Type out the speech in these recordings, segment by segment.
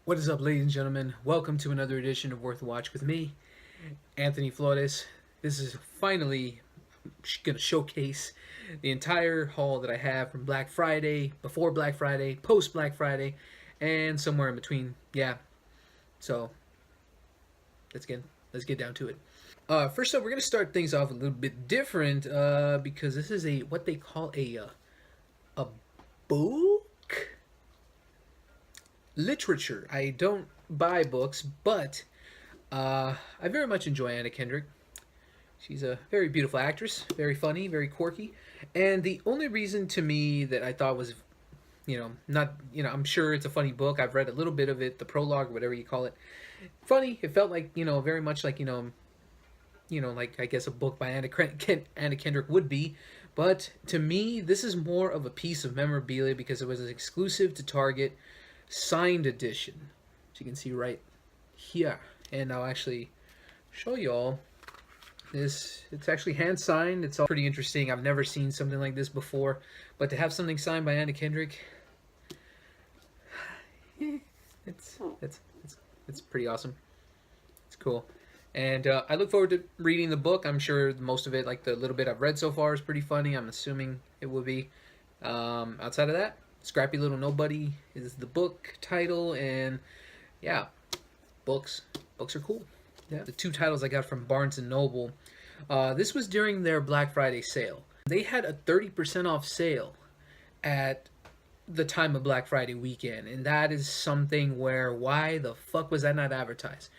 What is up, ladies and gentlemen? Welcome to another edition of Worth a Watch with me, Anthony Flores. This is finally going to showcase the entire haul that I have from Black Friday, before Black Friday, post Black Friday, and somewhere in between. Yeah, so let's get down to it. First up, we're going to start things off a little bit different because this is what they call a book literature. I don't buy books, but I very much enjoy Anna Kendrick. She's a very beautiful actress, very funny, very quirky. And the only reason to me that I thought was, not, I'm sure it's a funny book. I've read a little bit of it, the prologue, whatever you call it. Funny. It felt like, very much like, like I guess a book by Anna Kendrick would be. But to me, this is more of a piece of memorabilia because it was an exclusive to Target signed edition. As you can see right here. And I'll actually show y'all this. It's actually hand signed. It's all pretty interesting. I've never seen something like this before. But to have something signed by Anna Kendrick, it's pretty awesome. It's cool. And I look forward to reading the book. I'm sure most of it, like the little bit I've read so far, is pretty funny. I'm assuming it will be. Outside of that, Scrappy Little Nobody is the book title, and yeah, books are cool. Yeah, the two titles I got from Barnes and Noble. This was during their Black Friday sale. They had a 30% off sale at the time of Black Friday weekend, and that is something where why the fuck was that not advertised?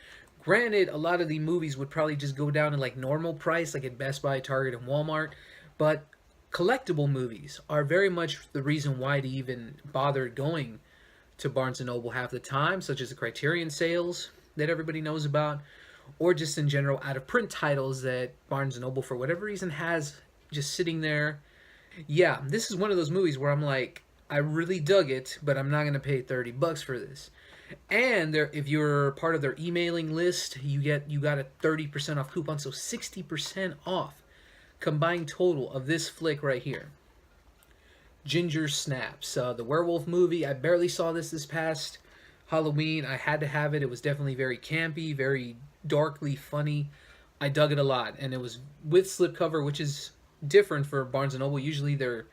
Granted, a lot of the movies would probably just go down to like normal price, like at Best Buy, Target, and Walmart, but collectible movies are very much the reason why to even bother going to Barnes & Noble half the time, such as the Criterion sales that everybody knows about, or just in general out-of-print titles that Barnes & Noble, for whatever reason, has just sitting there. Yeah, this is one of those movies where I'm like, I really dug it, but I'm not going to pay 30 bucks for this. And if you're part of their emailing list, you got a 30% off coupon, so 60% off combined total of this flick right here. Ginger Snaps, the werewolf movie. I barely saw this past Halloween. I had to have it. It was definitely very campy, very darkly funny. I dug it a lot, and it was with slipcover, which is different for Barnes & Noble. Usually their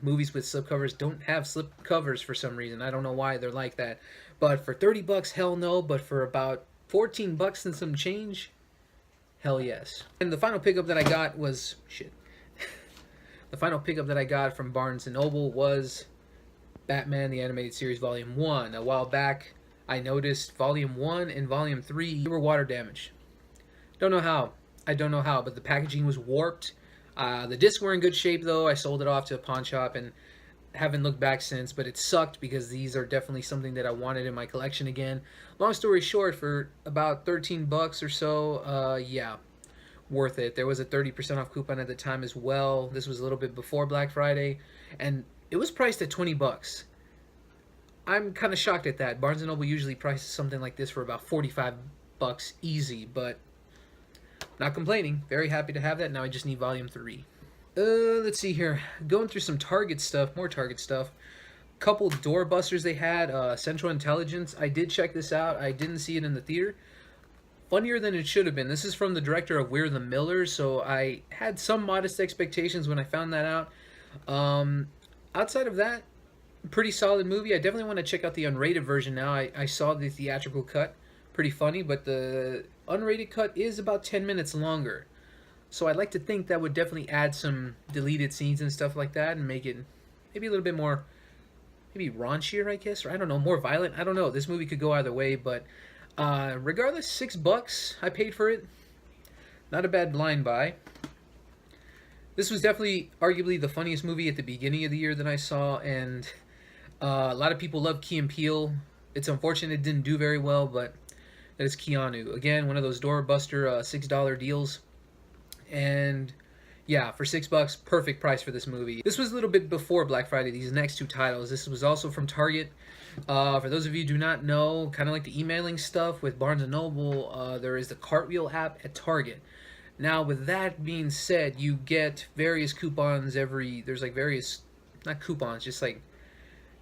movies with slipcovers don't have slipcovers for some reason. I don't know why they're like that. But for 30 bucks, hell no. But for about 14 bucks and some change, hell yes. And the final pickup that I got was the final pickup that I got from Barnes & Noble was Batman the Animated Series Volume 1. A while back, I noticed Volume 1 and Volume 3 were water damaged. Don't know how. I don't know how, but the packaging was warped. The discs were in good shape, though. I sold it off to a pawn shop and haven't looked back since, but it sucked because these are definitely something that I wanted in my collection again. Long story short, for about 13 bucks or so, yeah, worth it. There was a 30% off coupon at the time as well. This was a little bit before Black Friday, and it was priced at 20 bucks. I'm kind of shocked at that. Barnes & Noble usually prices something like this for about 45 bucks easy, but not complaining. Very happy to have that. Now I just need Volume 3. Let's see here. Going through some Target stuff, more Target stuff. Couple doorbusters they had. Central Intelligence. I did check this out. I didn't see it in the theater. Funnier than it should have been. This is from the director of We're the Millers, so I had some modest expectations when I found that out. Outside of that, pretty solid movie. I definitely want to check out the unrated version now. I saw the theatrical cut. Pretty funny, but the unrated cut is about 10 minutes longer. So I'd like to think that would definitely add some deleted scenes and stuff like that and make it maybe a little bit more, maybe raunchier, I guess, or I don't know, more violent. I don't know. This movie could go either way, but regardless, $6 I paid for it. Not a bad blind buy. This was definitely arguably the funniest movie at the beginning of the year that I saw, and a lot of people love Key and Peele. It's unfortunate it didn't do very well, but that is Keanu. Again, one of those doorbuster $6 deals. And yeah, for $6, perfect price for this movie. This was a little bit before Black Friday, these next two titles. This was also from Target. For those of you who do not know, kind of like the emailing stuff with Barnes & Noble, there is the Cartwheel app at Target. Now, with that being said, you get various coupons there's like various, not coupons, just like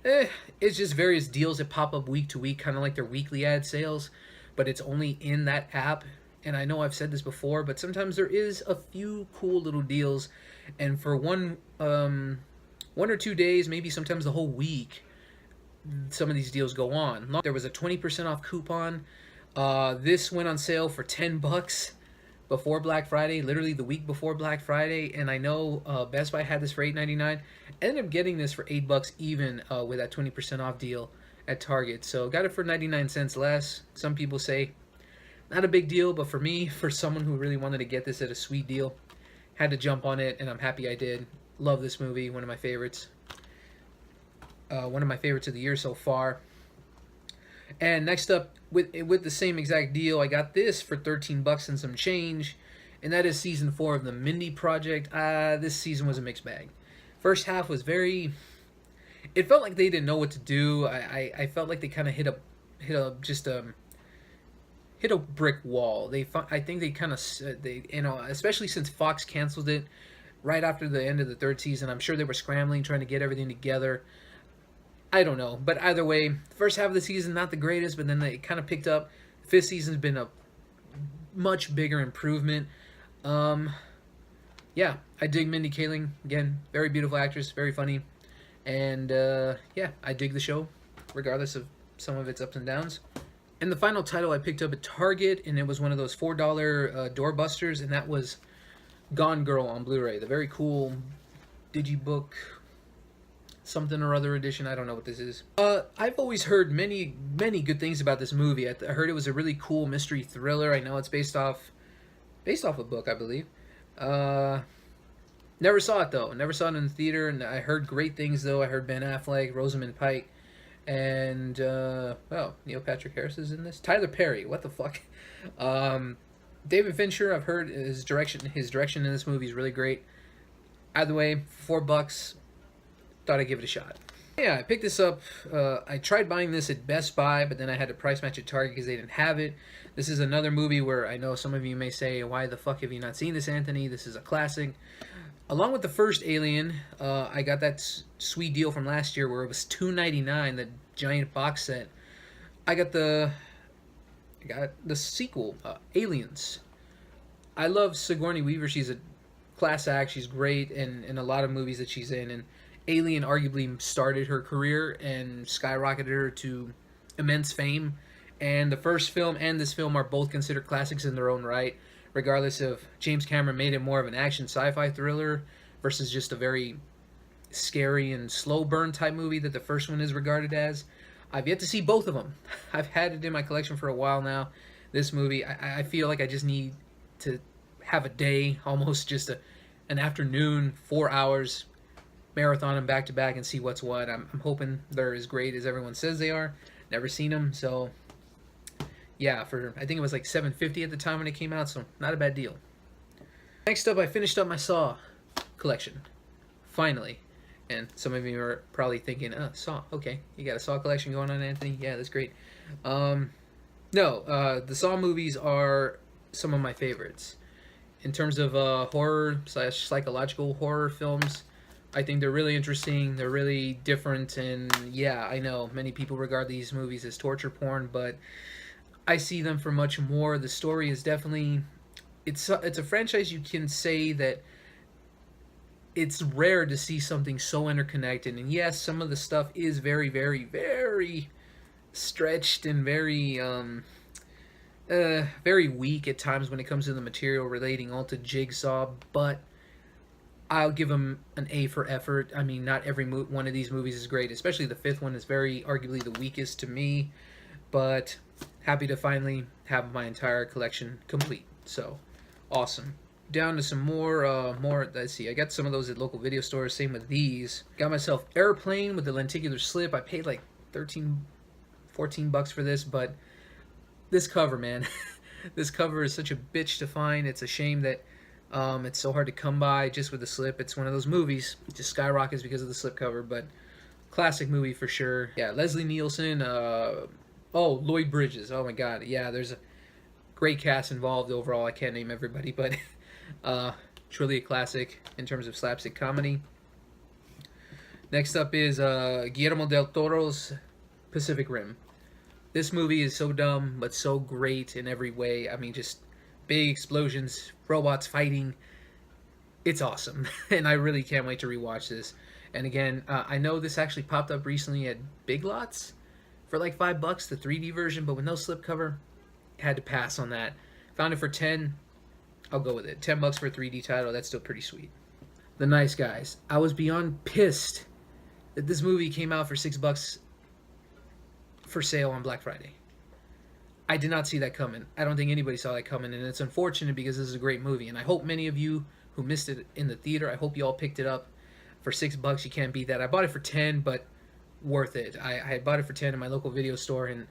Eh, it's just various deals that pop up week to week, kind of like their weekly ad sales, but it's only in that app. And I know I've said this before, but sometimes there is a few cool little deals, and for 1 or 2 days, maybe sometimes the whole week, some of these deals go on. There was a 20% off coupon. This went on sale for $10 before Black Friday, literally the week before Black Friday, and I know Best Buy had this for $8.99. Ended up getting this for $8 even with that 20% off deal at Target. So got it for 99 cents less. Some people say not a big deal, but for me, for someone who really wanted to get this at a sweet deal, had to jump on it, and I'm happy I did. Love this movie, one of my favorites. One of my favorites of the year so far. And next up, with the same exact deal, I got this for $13 and some change, and that is season 4 of the Mindy Project. This season was a mixed bag. First half was very. It felt like they didn't know what to do. I felt like they kind of hit a brick wall. I think they kind of especially since Fox canceled it right after the end of the 3rd season. I'm sure they were scrambling trying to get everything together. I don't know, but either way, first half of the season not the greatest, but then it kind of picked up. The 5th season's been a much bigger improvement. Yeah, I dig Mindy Kaling. Again, very beautiful actress, very funny, and yeah, I dig the show, regardless of some of its ups and downs. And the final title I picked up at Target, and it was one of those $4 doorbusters, and that was Gone Girl on Blu-ray, the very cool digibook something or other edition. I don't know what this is. I've always heard many good things about this movie. I heard it was a really cool mystery thriller. I know it's based off a book, I believe. Never saw it though. Never saw it in the theater, and I heard great things though. I heard Ben Affleck, Rosamund Pike, and Neil Patrick Harris is in this. Tyler Perry. What the fuck? David Fincher. I've heard his direction in this movie is really great. Either way, $4. Thought I'd give it a shot. Yeah, I picked this up. I tried buying this at Best Buy, but then I had to price match at Target because they didn't have it. This is another movie where I know some of you may say, why the fuck have you not seen this, Anthony? This is a classic. Along with the first Alien, I got that sweet deal from last year where it was $2.99, the giant box set. I got the sequel, Aliens. I love Sigourney Weaver. She's a class act. She's great in a lot of movies that she's in, and Alien arguably started her career and skyrocketed her to immense fame. And the first film and this film are both considered classics in their own right, regardless of James Cameron made it more of an action sci-fi thriller versus just a very scary and slow burn type movie that the first one is regarded as. I've yet to see both of them. I've had it in my collection for a while now. This movie, I feel like I just need to have a day, almost just an afternoon, 4 hours, marathon them back to back and see what's what. I'm hoping they're as great as everyone says they are. Never seen them, so yeah, I think it was like $7.50 at the time when it came out, so not a bad deal. Next up, I finished up my Saw collection, finally. And some of you are probably thinking, oh, Saw, okay, you got a Saw collection going on, Anthony? Yeah, that's great. No, the Saw movies are some of my favorites. In terms of horror / psychological horror films, I think they're really interesting, they're really different, and yeah, I know many people regard these movies as torture porn, but I see them for much more. The story is definitely, it's a franchise you can say that it's rare to see something so interconnected, and yes, some of the stuff is very, very, very stretched and very, very weak at times when it comes to the material relating all to Jigsaw, but I'll give them an A for effort. I mean, not every one of these movies is great, especially the 5th one is very arguably the weakest to me, but happy to finally have my entire collection complete. So, awesome. Down to some more, let's see, I got some of those at local video stores, same with these. Got myself Airplane with the lenticular slip. I paid like $13, $14 for this, but this cover, man. This cover is such a bitch to find. It's a shame that it's so hard to come by just with the slip. It's one of those movies, it just skyrockets because of the slip cover, but classic movie for sure. Yeah, Leslie Nielsen, Lloyd Bridges, oh my god, yeah, there's a great cast involved overall. I can't name everybody, but truly a classic in terms of slapstick comedy. Next up is Guillermo del Toro's Pacific Rim. This movie is so dumb, but so great in every way. I mean, just big explosions, robots fighting. It's awesome, and I really can't wait to rewatch this. And again, I know this actually popped up recently at Big Lots for like $5, the 3D version, but with no slipcover, had to pass on that. Found it for 10. I'll go with it. $10 for a 3D title. That's still pretty sweet. The Nice Guys. I was beyond pissed that this movie came out for $6 for sale on Black Friday. I did not see that coming. I don't think anybody saw that coming, and it's unfortunate because this is a great movie. And I hope many of you who missed it in the theater, I hope you all picked it up for $6. You can't beat that. I bought it for 10, but worth it. I had bought it for 10 in my local video store, and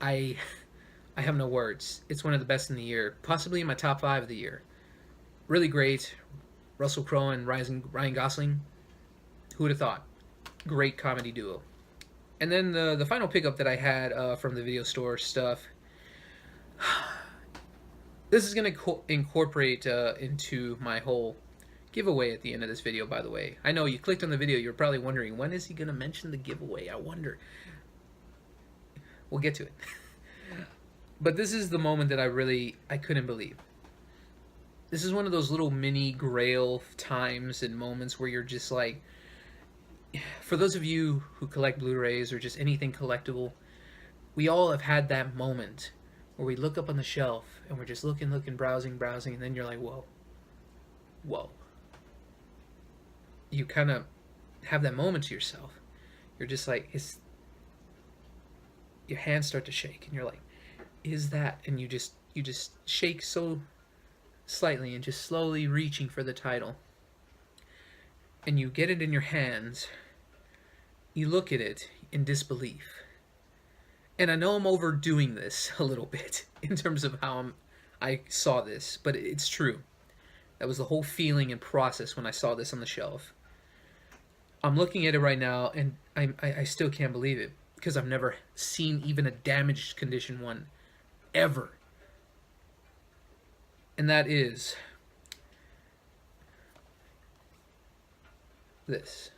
I I have no words. It's one of the best in the year, possibly in my top 5 of the year. Really great. Russell Crowe and Ryan Gosling. Who would have thought? Great comedy duo. And then the final pickup that I had from the video store stuff. This is going to incorporate into my whole giveaway at the end of this video, by the way. I know you clicked on the video, you're probably wondering, when is he going to mention the giveaway? I wonder. We'll get to it. But this is the moment that I couldn't believe. This is one of those little mini grail times and moments where you're just like, for those of you who collect Blu-rays or just anything collectible, we all have had that moment where we look up on the shelf and we're just looking, browsing, and then you're like, whoa. You kind of have that moment to yourself. You're just like, your hands start to shake and you're like, is that? And you just shake so slightly and just slowly reaching for the title. And you get it in your hands. You look at it in disbelief. And I know I'm overdoing this a little bit in terms of how I saw this, but it's true. That was the whole feeling and process when I saw this on the shelf. I'm looking at it right now, and I still can't believe it, because I've never seen even a damaged condition one, ever. And that is this.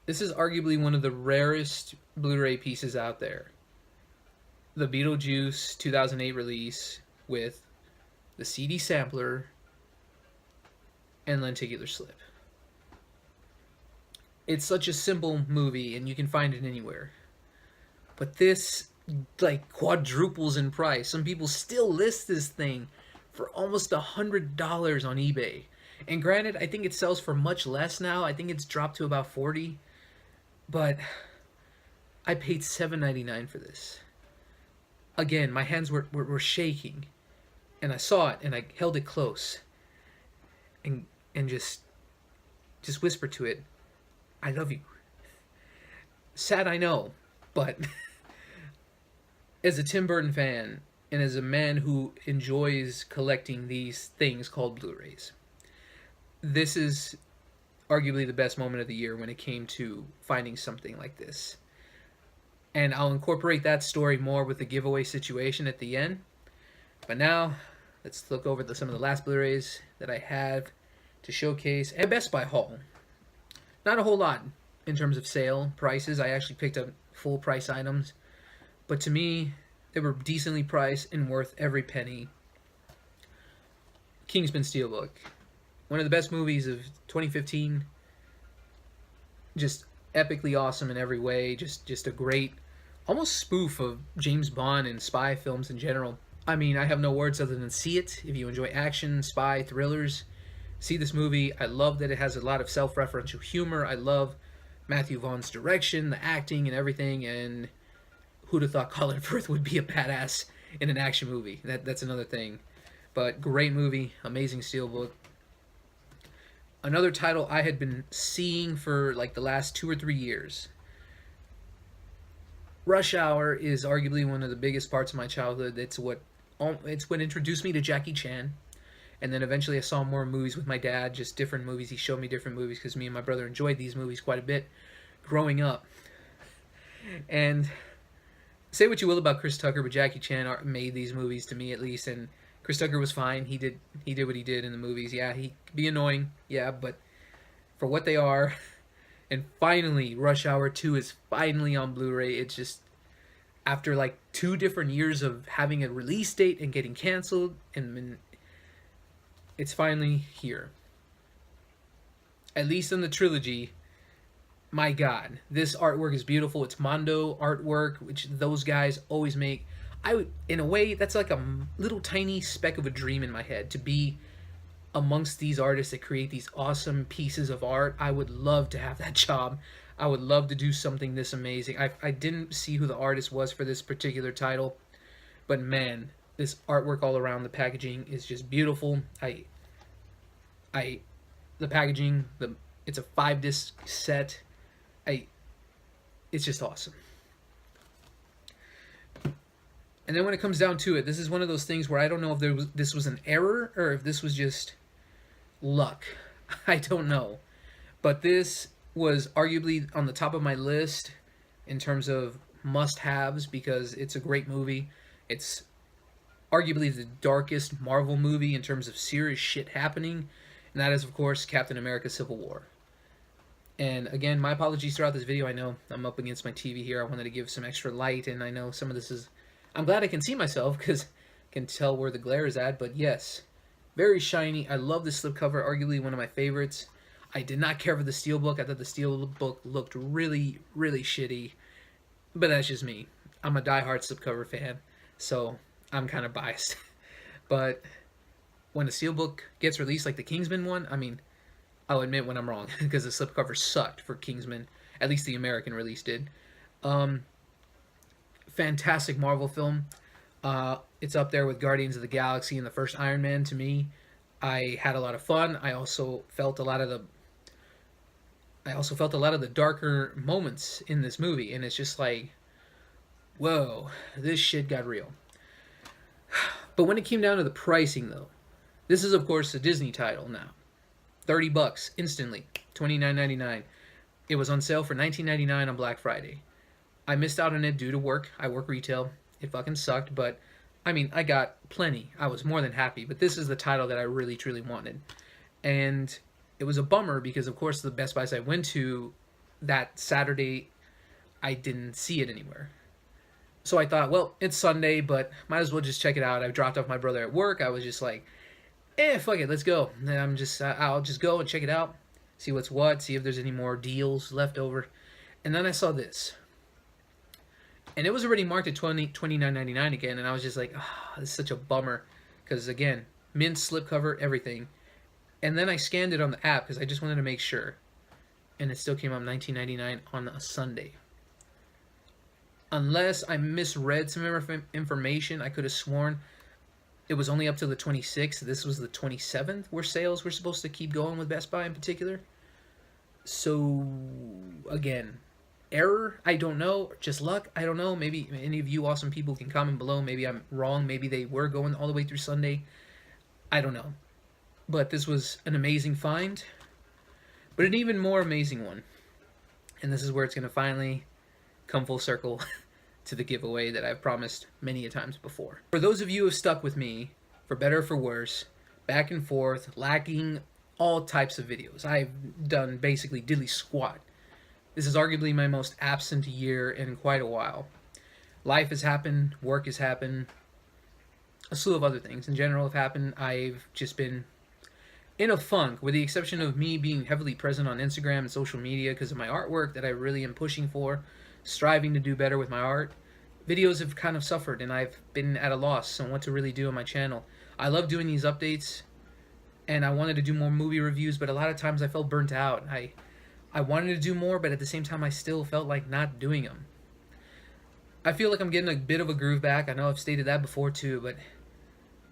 This is arguably one of the rarest Blu-ray pieces out there. The Beetlejuice 2008 release with the CD sampler and lenticular slip. It's such a simple movie and you can find it anywhere. But this like quadruples in price. Some people still list this thing for almost $100 on eBay. And granted, I think it sells for much less now. I think it's dropped to about $40. But I paid $7.99 for this. Again, my hands were shaking. And I saw it and I held it close. And just whispered to it, I love you. Sad, I know, but as a Tim Burton fan and as a man who enjoys collecting these things called Blu-rays, this is arguably the best moment of the year when it came to finding something like this. And I'll incorporate that story more with the giveaway situation at the end. But now, let's look over some of the last Blu-rays that I have to showcase. And Best Buy haul. Not a whole lot in terms of sale prices. I actually picked up full price items. But to me, they were decently priced and worth every penny. Kingsman Steelbook. One of the best movies of 2015. Just epically awesome in every way. Just a great, almost spoof of James Bond and spy films in general. I mean, I have no words other than see it. If you enjoy action, spy, thrillers, see this movie. I love that it has a lot of self-referential humor. I love Matthew Vaughn's direction, the acting, and everything. And who'd have thought Colin Firth would be a badass in an action movie? That's another thing. But great movie, amazing steelbook. Another title I had been seeing for like the last 2 or 3 years. Rush Hour is arguably one of the biggest parts of my childhood. It's what introduced me to Jackie Chan. And then eventually I saw more movies with my dad, just different movies. He showed me different movies because me and my brother enjoyed these movies quite a bit growing up. And say what you will about Chris Tucker, but Jackie Chan made these movies, to me at least. And Chris Tucker was fine. He did what he did in the movies. Yeah, he could be annoying. Yeah, but for what they are, And finally, Rush Hour 2 is finally on Blu-ray. It's just after like 2 different years of having a release date and getting canceled, and it's finally here. At least in the trilogy, my God, this artwork is beautiful. It's Mondo artwork, which those guys always make. In a way, that's like a little tiny speck of a dream in my head to be amongst these artists that create these awesome pieces of art. I would love to have that job. I would love to do something this amazing. I didn't see who the artist was for this particular title, but man, this artwork all around the packaging is just beautiful. The packaging, it's a 5-disc set. It's just awesome. And then when it comes down to it, this is one of those things where I don't know if this was an error or if this was just luck. I don't know. But this was arguably on the top of my list in terms of must-haves because it's a great movie. It's arguably the darkest Marvel movie in terms of serious shit happening, and that is, of course, Captain America Civil War. And again, my apologies throughout this video. I know I'm up against my TV here. I wanted to give some extra light, and I know some of this is... I'm glad I can see myself because I can tell where the glare is at, but yes, very shiny. I love the slipcover, arguably one of my favorites. I did not care for the steelbook. I thought the steelbook looked really, really shitty, but that's just me. I'm a diehard slipcover fan, so I'm kind of biased. But when a steelbook gets released, like the Kingsman one, I mean, I'll admit when I'm wrong, because the slipcover sucked for Kingsman. At least the American release did. Fantastic Marvel film. It's up there with Guardians of the Galaxy and the first Iron Man to me. I had a lot of fun. I also felt a lot of the darker moments in this movie, and it's just like, whoa, this shit got real. But when it came down to the pricing, though, this is of course a Disney title now. $30 instantly, $29.99. It was on sale for $19.99 on Black Friday. I missed out on it due to work. I work retail. It fucking sucked, but I mean, I got plenty. I was more than happy, but this is the title that I really, truly wanted. And it was a bummer because, of course, the Best Buys I went to that Saturday, I didn't see it anywhere. So I thought, well, it's Sunday, but might as well just check it out. I dropped off my brother at work. I was just like, fuck it, let's go. And I'll just go and check it out, see what's what, see if there's any more deals left over. And then I saw this. And it was already marked at $29.99 again, and I was just like, this is such a bummer. Because, again, mint, slipcover, everything. And then I scanned it on the app because I just wanted to make sure. And it still came up $19.99 on a Sunday. Unless I misread some information, I could have sworn it was only up to the 26th. This was the 27th where sales were supposed to keep going with Best Buy in particular. So, again, error? I don't know. Just luck? I don't know. Maybe any of you awesome people can comment below. Maybe I'm wrong. Maybe they were going all the way through Sunday. I don't know. But this was an amazing find. But an even more amazing one. And this is where it's going to finally come full circle to the giveaway that I've promised many a times before. For those of you who have stuck with me, for better or for worse, back and forth, lacking all types of videos. I've done basically diddly squat. This is arguably my most absent year in quite a while. Life has happened, work has happened, a slew of other things in general have happened. I've just been in a funk, with the exception of me being heavily present on Instagram and social media because of my artwork that I really am pushing for, striving to do better with my art. Videos have kind of suffered, and I've been at a loss on what to really do on my channel. I love doing these updates, and I wanted to do more movie reviews, but a lot of times I felt burnt out. I wanted to do more, but at the same time I still felt like not doing them. I feel like I'm getting a bit of a groove back. I know I've stated that before too, but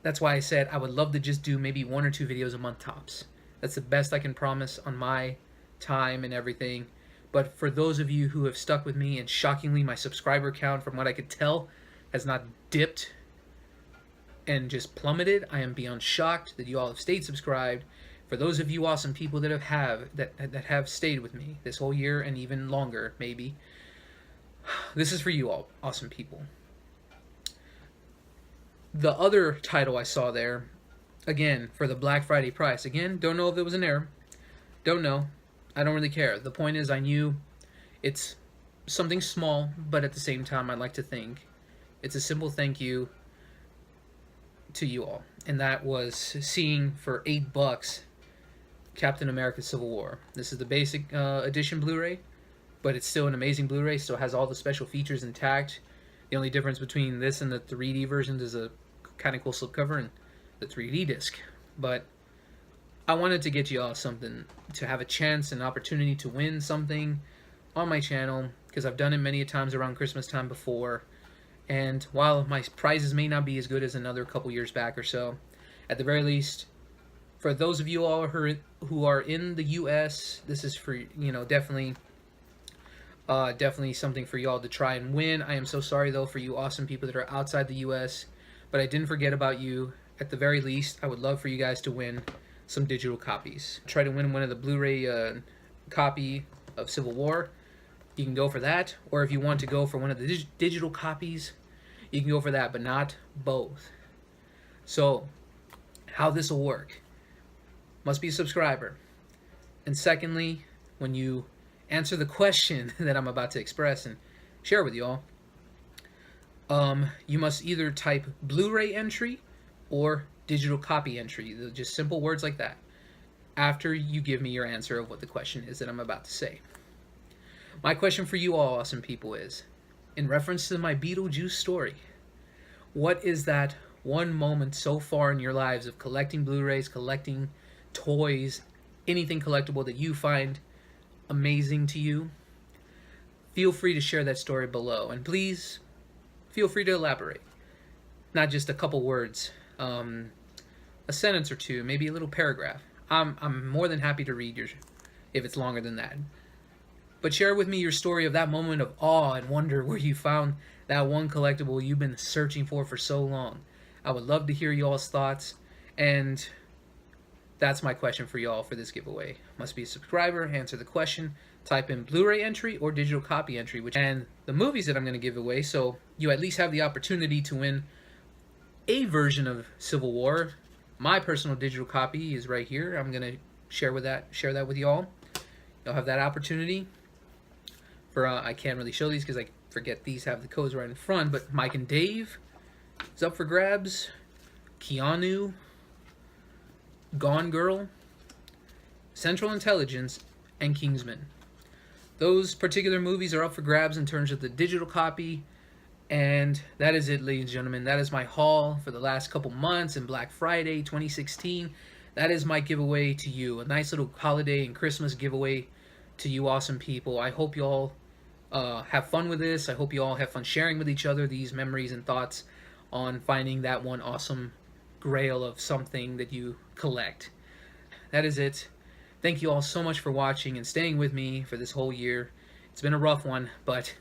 that's why I said I would love to just do maybe 1 or 2 videos a month tops. That's the best I can promise on my time and everything. But for those of you who have stuck with me, and shockingly my subscriber count from what I could tell has not dipped and just plummeted, I am beyond shocked that you all have stayed subscribed. For those of you awesome people that have stayed with me this whole year and even longer, maybe, this is for you all awesome people. The other title I saw there, again, for the Black Friday price, again, don't know if it was an error, don't know, I don't really care. The point is, I knew it's something small, but at the same time, I'd like to think it's a simple thank you to you all. And that was seeing for $8 Captain America Civil War. This is the basic edition Blu-ray, but it's still an amazing Blu-ray, still has all the special features intact. The only difference between this and the 3D versions is a kind of cool slipcover and the 3D disc. But I wanted to get you all something, to have a chance, an opportunity to win something on my channel, because I've done it many times around Christmas time before. And while my prizes may not be as good as another couple years back or so, at the very least, for those of you all who are in the U.S., this is for, definitely something for y'all to try and win. I am so sorry, though, for you awesome people that are outside the U.S., but I didn't forget about you. At the very least, I would love for you guys to win some digital copies. Try to win one of the Blu-ray copy of Civil War. You can go for that, or if you want to go for one of the digital copies, you can go for that, but not both. So, how this will work: must be a subscriber, and secondly, when you answer the question that I'm about to express and share with y'all, you must either type Blu-ray entry or digital copy entry. They're just simple words like that, after you give me your answer of what the question is that I'm about to say. My question for you all awesome people is, in reference to my Beetlejuice story, what is that one moment so far in your lives of collecting Blu-rays, collecting toys, anything collectible that you find amazing to you? Feel free to share that story below, and please feel free to elaborate. Not just a couple words, a sentence or two, maybe a little paragraph. I'm more than happy to read yours if it's longer than that. But share with me your story of that moment of awe and wonder where you found that one collectible you've been searching for so long. I would love to hear y'all's thoughts, and that's my question for y'all for this giveaway. Must be a subscriber, answer the question, type in Blu-ray entry or digital copy entry, and the movies that I'm going to give away, so you at least have the opportunity to win a version of Civil War. My personal digital copy is right here. I'm going to share that with y'all. You'll have that opportunity. For I can't really show these because I forget these have the codes right in front, but Mike and Dave is up for grabs. Keanu, Gone Girl, Central Intelligence, and Kingsman. Those particular movies are up for grabs in terms of the digital copy. And that is it, ladies and gentlemen. That is my haul for the last couple months and Black Friday 2016. That is my giveaway to you. A nice little holiday and Christmas giveaway to you awesome people. I hope you all have fun with this. I hope you all have fun sharing with each other these memories and thoughts on finding that one awesome grail of something that you collect. That is it. Thank you all so much for watching and staying with me for this whole year. It's been a rough one, but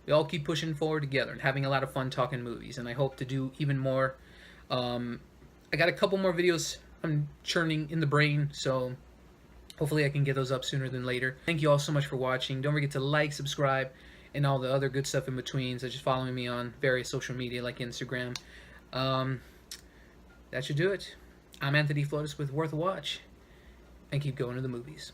we all keep pushing forward together and having a lot of fun talking movies, and I hope to do even more. I got a couple more videos I'm churning in the brain, so hopefully I can get those up sooner than later. Thank you all so much for watching. Don't forget to like, subscribe, and all the other good stuff in between, such as following me on various social media like Instagram. That should do it. I'm Anthony Flotis with Worth a Watch, and keep going to the movies.